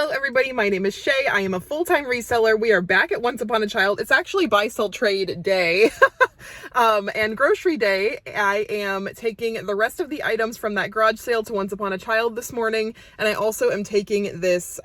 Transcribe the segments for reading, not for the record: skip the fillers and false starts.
Hello everybody, my name is Shay. I am a full-time reseller. We are back at Once Upon a Child. It's actually buy, sell, trade day and grocery day. I am taking the rest of the items from that garage sale to Once Upon a Child this morning. And I also am taking this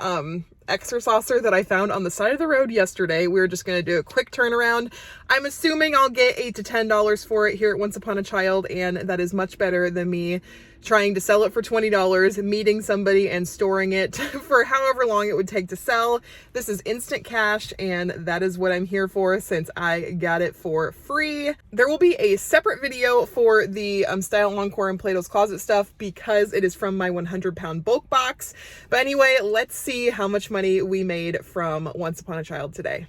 extra saucer that I found on the side of the road yesterday. We were just going to do a quick turnaround. I'm assuming I'll get $8 to $10 for it here at Once Upon a Child, and that is much better than me trying to sell it for $20, meeting somebody and storing it for however long it would take to sell. This is instant cash, and that is what I'm here for since I got it for free. There will be a separate video for the Style Encore and Plato's Closet stuff because it is from my 100-pound bulk box. But anyway, let's see how much money we made from Once Upon a Child today.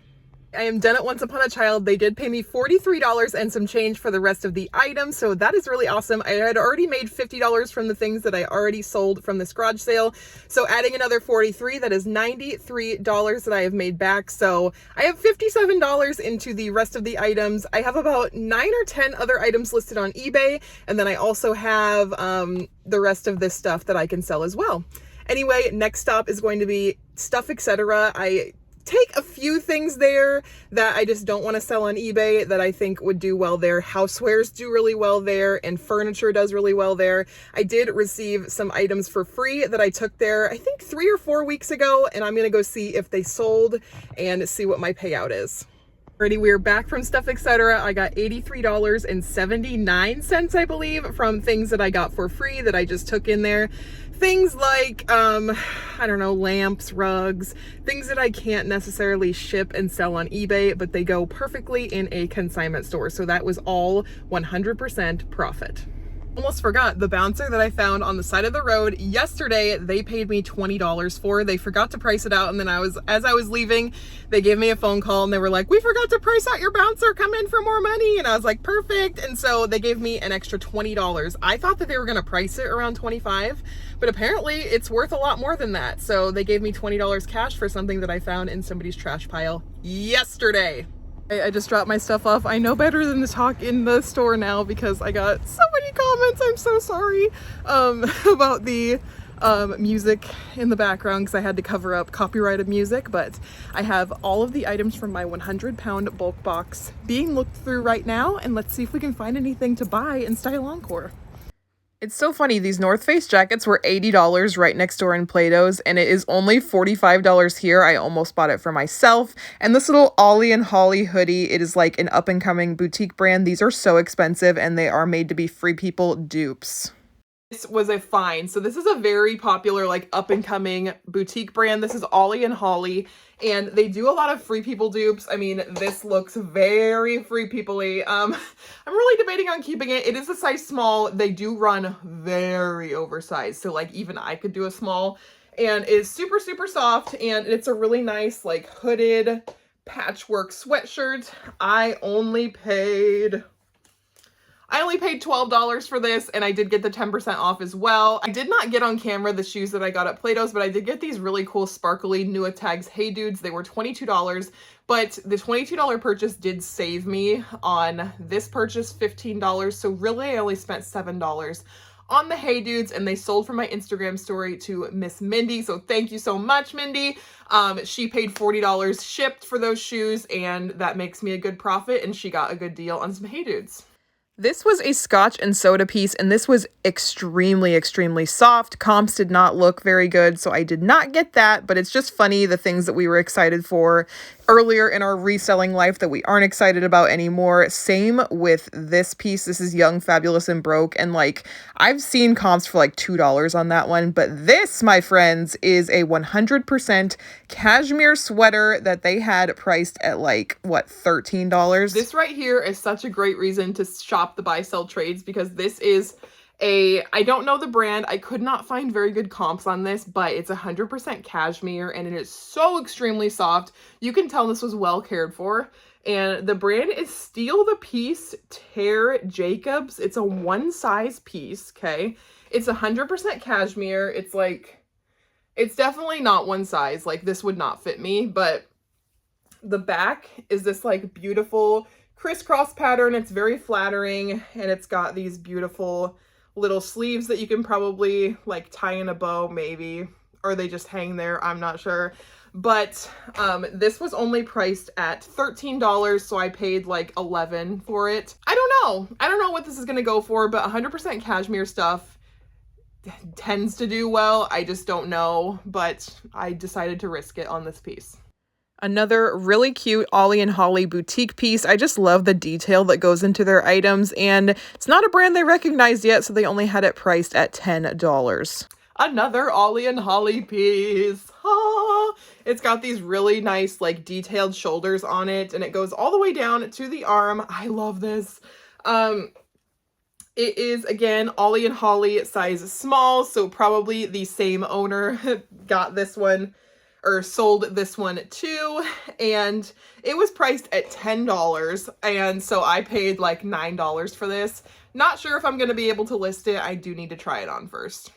I am done at Once Upon a Child. They did pay me $43 and some change for the rest of the items, so that is really awesome. I had already made $50 from the things that I already sold from this garage sale, so adding another $43, that is $93 that I have made back. So I have $57 into the rest of the items. I have about 9 or 10 other items listed on eBay, and then I also have the rest of this stuff that I can sell as well. Anyway, next stop is going to be Stuff, etc. I take a few things there that I just don't want to sell on eBay that I think would do well there. Housewares do really well there, and furniture does really well there. I did receive some items for free that I took there, I think 3 or 4 weeks ago, and I'm going to go see if they sold and see what my payout is. Alrighty, we're back from Stuff, etc. I got $83.79, I believe, from things that I got for free that I just took in there. Things like, I don't know, lamps, rugs, things that I can't necessarily ship and sell on eBay, but they go perfectly in a consignment store. So that was all 100% profit. Almost forgot, the bouncer that I found on the side of the road yesterday, they paid me $20 for. They forgot to price it out, and then as I was leaving, they gave me a phone call and they were like, "We forgot to price out your bouncer, come in for more money." And I was like, perfect. And so they gave me an extra $20. I thought that they were gonna price it around $25, but apparently it's worth a lot more than that. So they gave me $20 cash for something that I found in somebody's trash pile yesterday. I just dropped my stuff off. I know better than to talk in the store now because I got so many comments, I'm so sorry, about the music in the background because I had to cover up copyrighted music. But I have all of the items from my 100-pound bulk box being looked through right now, and let's see if we can find anything to buy in Style Encore. It's so funny, these North Face jackets were $80 right next door in Plato's, and it is only $45 here. I almost bought it for myself. And this little Ollie and Holly hoodie, it is like an up-and-coming boutique brand. These are so expensive, and they are made to be Free People dupes. This was a find. So this is a very popular, like, up-and-coming boutique brand. This is Ollie and Holly, and they do a lot of Free People dupes. I mean, this looks very Free People-y. I'm really debating on keeping it. It is a size small. They do run very oversized, so like even I could do a small, and it is super, super soft, and it's a really nice, like, hooded patchwork sweatshirt. I only paid $12 for this, and I did get the 10% off as well. I did not get on camera the shoes that I got at Plato's, but I did get these really cool sparkly Nua Tags Hey Dudes. They were $22, but the $22 purchase did save me on this purchase $15. So really I only spent $7 on the Hey Dudes, and they sold from my Instagram story to Miss Mindy. So thank you so much, Mindy. She paid $40 shipped for those shoes, and that makes me a good profit, and she got a good deal on some Hey Dudes. This was a Scotch and soda piece, and this was extremely, extremely soft. Comps did not look very good, so I did not get that, but it's just funny the things that we were excited for earlier in our reselling life that we aren't excited about anymore. Same with this piece. This is Young, Fabulous, and Broke, and like I've seen comps for like $2 on that one, but this, my friends, is a 100% cashmere sweater that they had priced at like, what, $13? This right here is such a great reason to shop the buy sell trades because this is I don't know the brand. I could not find very good comps on this, but it's 100% cashmere, and it is so extremely soft. You can tell this was well cared for. And the brand is Steal the Piece Tear Jacobs. It's a one size piece, okay? It's 100% cashmere. It's like, it's definitely not one size. Like, this would not fit me, but the back is this like beautiful crisscross pattern. It's very flattering, and it's got these beautiful little sleeves that you can probably like tie in a bow maybe, or they just hang there, I'm not sure. But this was only priced at $13, so I paid like $11 for it. I don't know what this is gonna go for, but 100% cashmere stuff tends to do well. I just don't know, but I decided to risk it on this piece. Another really cute Ollie and Holly boutique piece. I just love the detail that goes into their items, and it's not a brand they recognized yet, so they only had it priced at $10. Another Ollie and Holly piece. Ah, it's got these really nice, like, detailed shoulders on it, and it goes all the way down to the arm. I love this. It is, again, Ollie and Holly size small, so probably the same owner got this one, or sold this one too, and it was priced at $10, and so I paid like $9 for this. Not sure if I'm going to be able to list it. I do need to try it on first.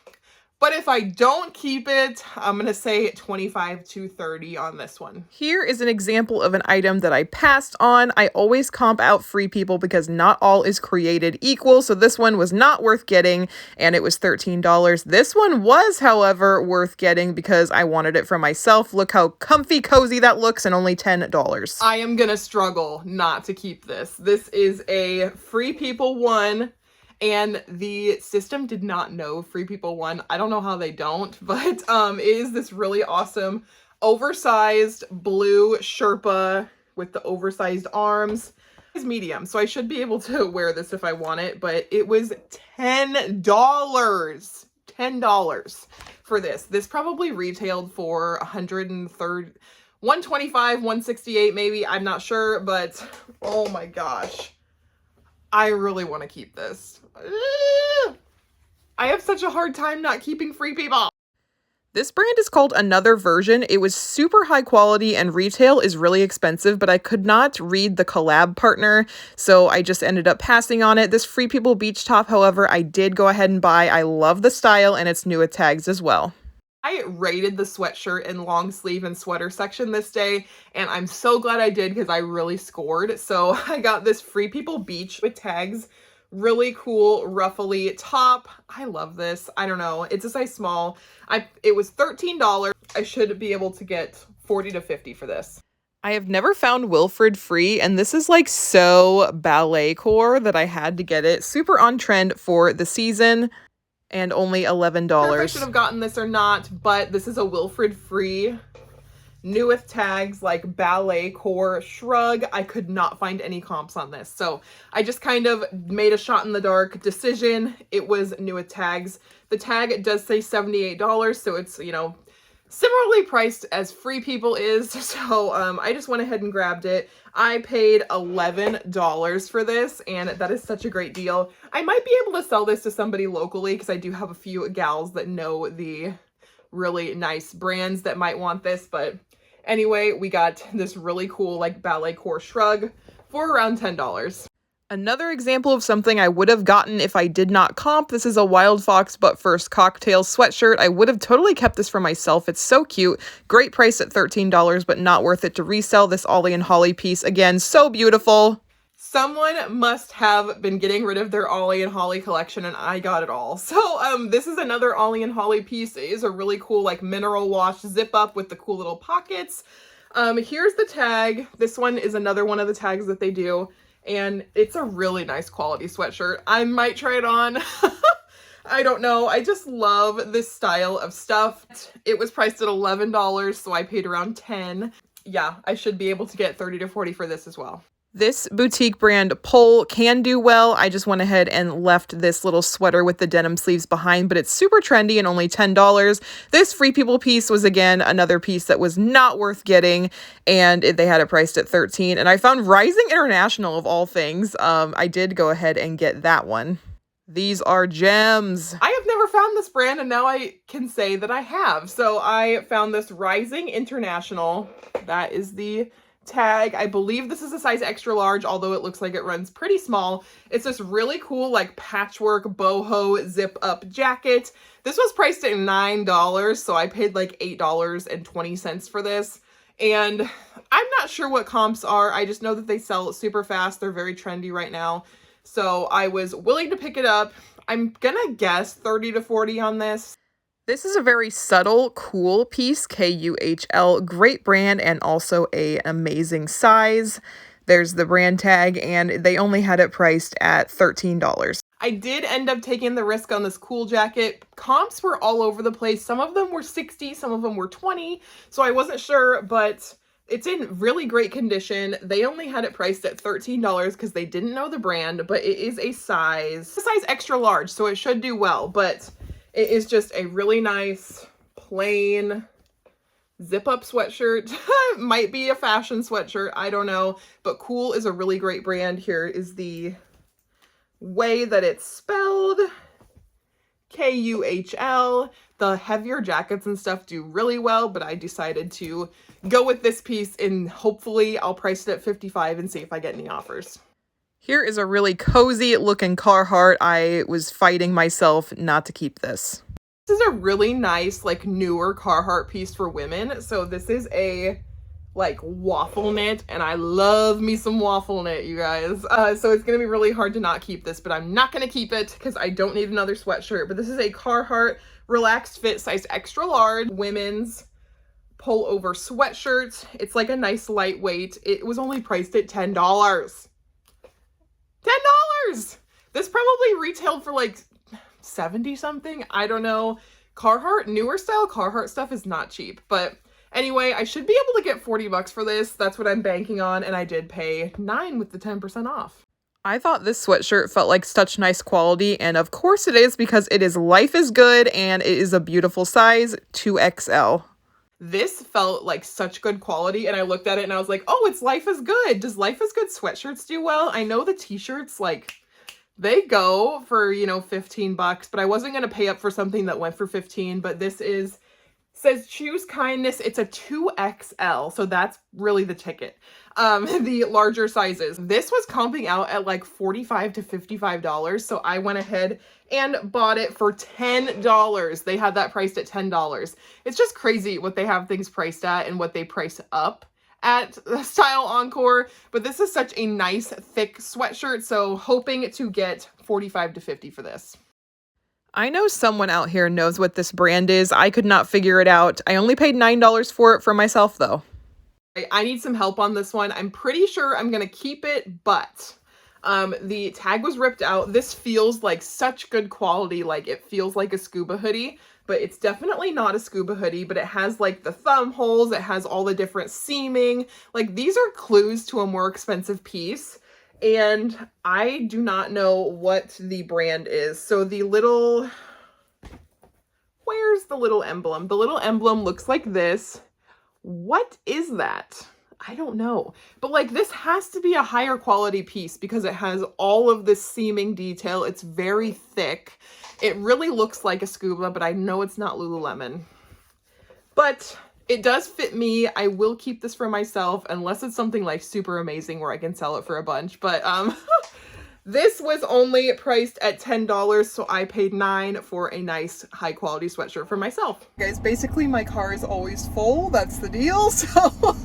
But if I don't keep it, I'm going to say $25 to $30 on this one. Here is an example of an item that I passed on. I always comp out Free People because not all is created equal. So this one was not worth getting, and it was $13. This one was, however, worth getting because I wanted it for myself. Look how comfy, cozy that looks, and only $10. I am going to struggle not to keep this. This is a Free People one. And the system did not know Free People won. I don't know how they don't, but it is this really awesome oversized blue Sherpa with the oversized arms. It's medium, so I should be able to wear this if I want it, but it was $10. $10 for this. This probably retailed for 130, 125, 168 maybe, I'm not sure, but oh my gosh. I really want to keep this. I have such a hard time not keeping Free People. This brand is called Another Version. It was super high quality and retail is really expensive, but I could not read the collab partner, so I just ended up passing on it. This Free People beach top, however, I did go ahead and buy. I love the style, and it's new with tags as well. I rated the sweatshirt and long sleeve and sweater section this day, and I'm so glad I did because I really scored. So I got this Free People beach with tags, really cool ruffly top. I love this. I don't know. It's a size small. It was $13. I should be able to get 40 to 50 for this. I have never found Wilfred Free, and this is like so ballet core that I had to get it. Super on trend for the season. And only $11. I don't know if I should have gotten this or not, but this is a Wilfred Free, new with tags, like ballet core shrug. I could not find any comps on this, so I just kind of made a shot in the dark decision. It was new with tags. The tag does say $78, so it's, you know, similarly priced as Free People is, so I just went ahead and grabbed it. I paid $11 for this, and that is such a great deal. I might be able to sell this to somebody locally because I do have a few gals that know the really nice brands that might want this, but anyway, we got this really cool like ballet core shrug for around $10. Another example of something I would have gotten if I did not comp. This is a Wild Fox But First cocktail sweatshirt. I would have totally kept this for myself. It's so cute. Great price at $13, but not worth it to resell. This Ollie and Holly piece, again, so beautiful. Someone must have been getting rid of their Ollie and Holly collection, and I got it all. So this is another Ollie and Holly piece. It is a really cool like mineral wash zip up with the cool little pockets. Here's the tag. This one is another one of the tags that they do. And it's a really nice quality sweatshirt. I might try it on. I don't know. I just love this style of stuff. It was priced at $11, so I paid around $10. Yeah, I should be able to get 30 to 40 for this as well. This boutique brand Pole can do well. I just went ahead and left this little sweater with the denim sleeves behind, but it's super trendy and only $10. This Free People piece was, again, another piece that was not worth getting, and they had it priced at $13. And I found Rising International, of all things. I did go ahead and get that one. These are gems. I have never found this brand, and now I can say that I have. So I found this Rising International. That is the tag. I believe this is a size extra large, although it looks like it runs pretty small. It's this really cool like patchwork boho zip up jacket. This was priced at $9, so I paid like $8.20 for this. And I'm not sure what comps are. I just know that they sell super fast. They're very trendy right now. So I was willing to pick it up. I'm gonna guess 30 to 40 on this. This is a very subtle, cool piece, KUHL, great brand and also a amazing size. There's the brand tag and they only had it priced at $13. I did end up taking the risk on this cool jacket. Comps were all over the place. Some of them were 60, some of them were 20, so I wasn't sure, but it's in really great condition. They only had it priced at $13 because they didn't know the brand, but it is a size extra large, so it should do well, but it is just a really nice, plain, zip-up sweatshirt. Might be a fashion sweatshirt, I don't know, but Cool is a really great brand. Here is the way that it's spelled, KUHL. The heavier jackets and stuff do really well, but I decided to go with this piece and hopefully I'll price it at $55 and see if I get any offers. Here is a really cozy looking Carhartt. I was fighting myself not to keep this. This is a really nice, like, newer Carhartt piece for women. So this is a, like, waffle knit, and I love me some waffle knit, you guys. So it's gonna be really hard to not keep this, but I'm not gonna keep it because I don't need another sweatshirt. But this is a Carhartt relaxed fit size extra large women's pullover sweatshirt. It's like a nice lightweight. It was only priced at $10. $10! This probably retailed for like 70 something. I don't know. Carhartt, newer style Carhartt stuff is not cheap. But anyway, I should be able to get 40 bucks for this. That's what I'm banking on. And I did pay $9 with the 10% off. I thought this sweatshirt felt like such nice quality. And of course it is, because it is Life is Good and it is a beautiful size, 2XL. This felt like such good quality, and I looked at it and I was like, oh, it's Life is Good. Does Life is Good sweatshirts do well? I know the t-shirts, like, they go for, you know, 15 bucks, but I wasn't going to pay up for something that went for 15, but this says choose kindness. It's a 2XL, so that's really the ticket. The larger sizes. This was comping out at like $45 to $55, so I went ahead and bought it for $10. They had that priced at $10. It's just crazy what they have things priced at and what they price up at Style Encore, but this is such a nice thick sweatshirt, so hoping to get 45 to 50 for this. I know someone out here knows what this brand is. I could not figure it out. I only paid $9 for it for myself though. I need some help on this one. I'm pretty sure I'm gonna keep it, but the tag was ripped out. This feels like such good quality, like it feels like a scuba hoodie, but it's definitely not a scuba hoodie, but it has like the thumb holes, it has all the different seaming. Like, these are clues to a more expensive piece, and I do not know what the brand is. So the little, where's the little emblem? The little emblem looks like this. What is that? I don't know, but like, this has to be a higher quality piece because it has all of this seaming detail. It's very thick. It really looks like a scuba, but I know it's not Lululemon. But it does fit me. I will keep this for myself unless it's something like super amazing where I can sell it for a bunch. But this was only priced at $10, so I paid $9 for a nice high quality sweatshirt for myself. Guys, basically my car is always full. That's the deal. So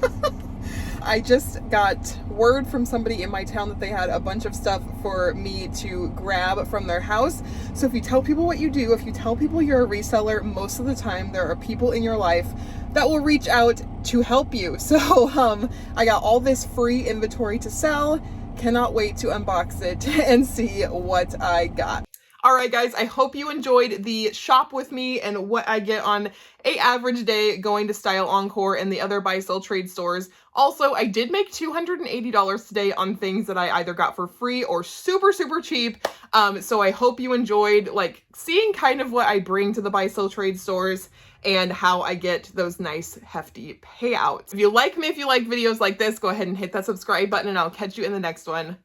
I just got word from somebody in my town that they had a bunch of stuff for me to grab from their house. So if you tell people what you do, if you tell people you're a reseller, most of the time there are people in your life that will reach out to help you. So I got all this free inventory to sell. Cannot wait to unbox it and see what I got. All right, guys, I hope you enjoyed the shop with me and what I get on an average day going to Style Encore and the other buy-sell trade stores. Also, I did make $280 today on things that I either got for free or super, super cheap. So I hope you enjoyed, like, seeing kind of what I bring to the buy-sell trade stores and how I get those nice hefty payouts. If you like me, if you like videos like this, go ahead and hit that subscribe button and I'll catch you in the next one.